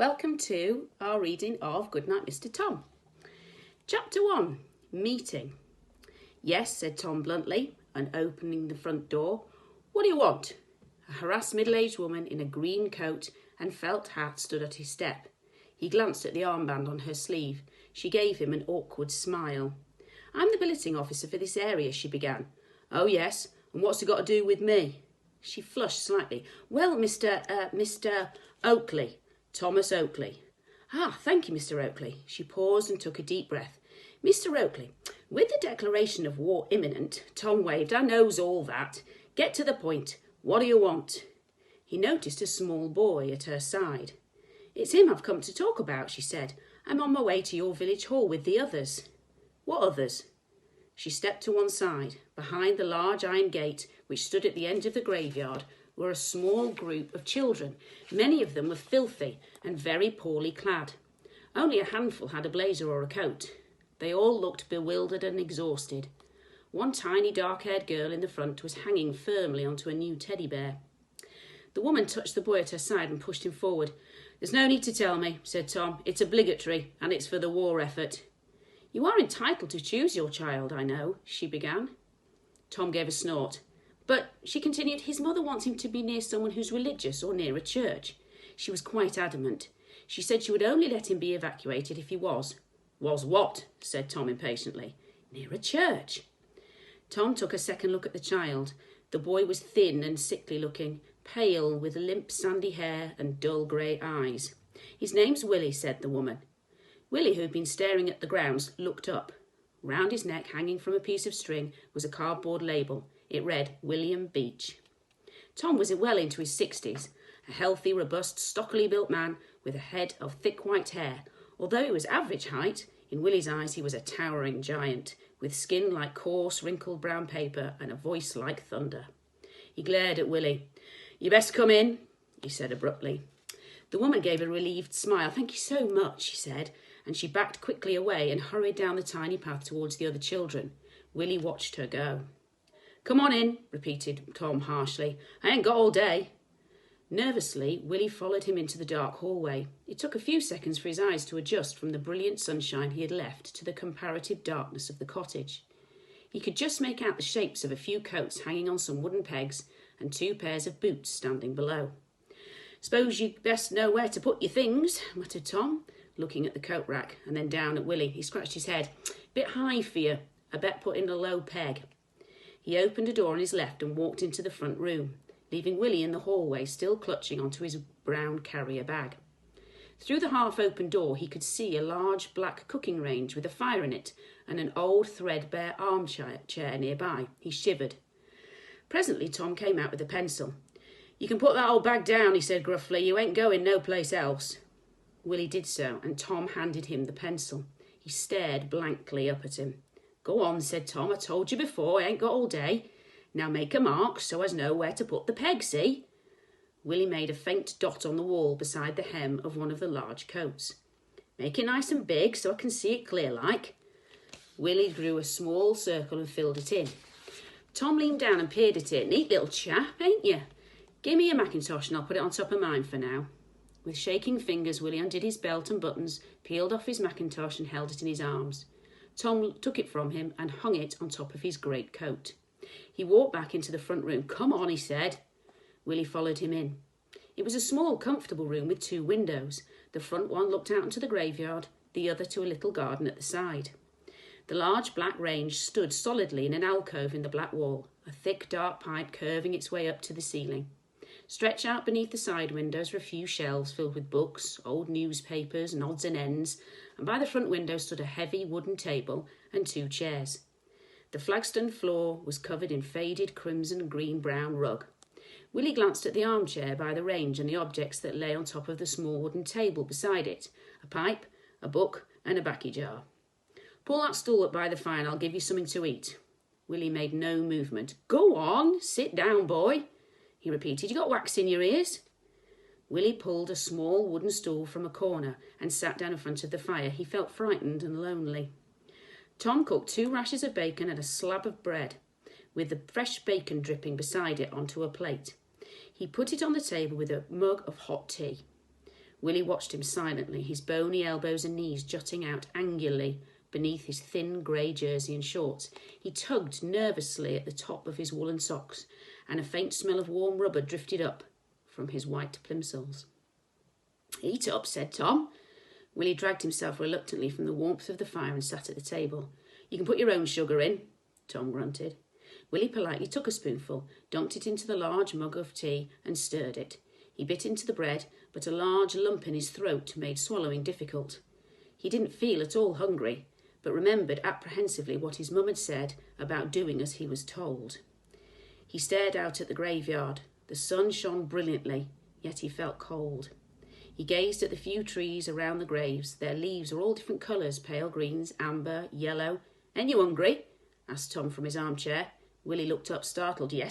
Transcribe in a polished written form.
Welcome to our reading of Goodnight, Mr. Tom. Chapter 1, Meeting. Yes, said Tom bluntly, and opening the front door. What do you want? A harassed middle-aged woman in a green coat and felt hat stood at his step. He glanced at the armband on her sleeve. She gave him an awkward smile. I'm the billeting officer for this area, she began. Oh, yes, and what's it got to do with me? She flushed slightly. Well, Mr. Oakley. Thomas Oakley. Ah, thank you, Mr. Oakley. She paused and took a deep breath. Mr. Oakley, with the declaration of war imminent, Tom waved, I knows all that. Get to the point. What do you want? He noticed a small boy at her side. It's him I've come to talk about, she said. I'm on my way to your village hall with the others. What others? She stepped to one side. Behind the large iron gate, which stood at the end of the graveyard, were a small group of children. Many of them were filthy and very poorly clad. Only a handful had a blazer or a coat. They all looked bewildered and exhausted. One tiny dark-haired girl in the front was hanging firmly onto a new teddy bear. The woman touched the boy at her side and pushed him forward. There's no need to tell me, said Tom. It's obligatory, and it's for the war effort. You are entitled to choose your child, I know, she began. Tom gave a snort. But, she continued, his mother wants him to be near someone who's religious or near a church. She was quite adamant. She said she would only let him be evacuated if he was. Was what? Said Tom impatiently. Near a church. Tom took a second look at the child. The boy was thin and sickly looking, pale with limp sandy hair and dull grey eyes. His name's Willie, said the woman. Willie, who had been staring at the grounds, looked up. Round his neck, hanging from a piece of string, was a cardboard label. It read, William Beach. Tom was well into his 60s, a healthy, robust, stockily built man with a head of thick white hair. Although he was average height, in Willie's eyes he was a towering giant, with skin like coarse, wrinkled brown paper and a voice like thunder. He glared at Willie. You best come in, he said abruptly. The woman gave a relieved smile. Thank you so much, she said, and she backed quickly away and hurried down the tiny path towards the other children. Willie watched her go. Come on in, repeated Tom harshly. I ain't got all day. Nervously, Willie followed him into the dark hallway. It took a few seconds for his eyes to adjust from the brilliant sunshine he had left to the comparative darkness of the cottage. He could just make out the shapes of a few coats hanging on some wooden pegs and 2 pairs of boots standing below. Suppose you'd best know where to put your things, muttered Tom, looking at the coat rack and then down at Willie. He scratched his head. Bit high for you. I bet put in a low peg. He opened a door on his left and walked into the front room, leaving Willie in the hallway, still clutching onto his brown carrier bag. Through the half-open door he could see a large black cooking range with a fire in it and an old threadbare armchair nearby. He shivered. Presently Tom came out with a pencil. You can put that old bag down, he said gruffly. You ain't going no place else. Willie did so, and Tom handed him the pencil. He stared blankly up at him. Go on, said Tom. I told you before, I ain't got all day. Now make a mark so as know where to put the peg, see? Willie made a faint dot on the wall beside the hem of one of the large coats. Make it nice and big so I can see it clear like. Willie drew a small circle and filled it in. Tom leaned down and peered at it. Neat little chap, ain't you? Give me your mackintosh and I'll put it on top of mine for now. With shaking fingers, Willie undid his belt and buttons, peeled off his mackintosh and held it in his arms. Tom took it from him and hung it on top of his great coat. He walked back into the front room. Come on, he said. Willie followed him in. It was a small, comfortable room with 2 windows. The front one looked out into the graveyard, the other to a little garden at the side. The large black range stood solidly in an alcove in the black wall, a thick dark pipe curving its way up to the ceiling. Stretched out beneath the side windows were a few shelves filled with books, old newspapers and odds and ends, and by the front window stood a heavy wooden table and 2 chairs. The flagstone floor was covered in faded crimson green-brown rug. Willie glanced at the armchair by the range and the objects that lay on top of the small wooden table beside it, a pipe, a book and a baccy jar. Pull that stool up by the fire and I'll give you something to eat. Willie made no movement. Go on, sit down, boy, he repeated. You got wax in your ears? Willie pulled a small wooden stool from a corner and sat down in front of the fire. He felt frightened and lonely. Tom cooked 2 rashers of bacon and a slab of bread, with the fresh bacon dripping beside it onto a plate. He put it on the table with a mug of hot tea. Willie watched him silently, his bony elbows and knees jutting out angularly beneath his thin grey jersey and shorts. He tugged nervously at the top of his woolen socks, and a faint smell of warm rubber drifted up from his white plimsolls. "Eat up," said Tom. Willie dragged himself reluctantly from the warmth of the fire and sat at the table. "You can put your own sugar in," Tom grunted. Willie politely took a spoonful, dunked it into the large mug of tea and stirred it. He bit into the bread, but a large lump in his throat made swallowing difficult. He didn't feel at all hungry, but remembered apprehensively what his mum had said about doing as he was told. He stared out at the graveyard. The sun shone brilliantly, yet he felt cold. He gazed at the few trees around the graves. Their leaves were all different colours, pale greens, amber, yellow. "Ain't you hungry?" asked Tom from his armchair. Willie looked up, startled. "Yes,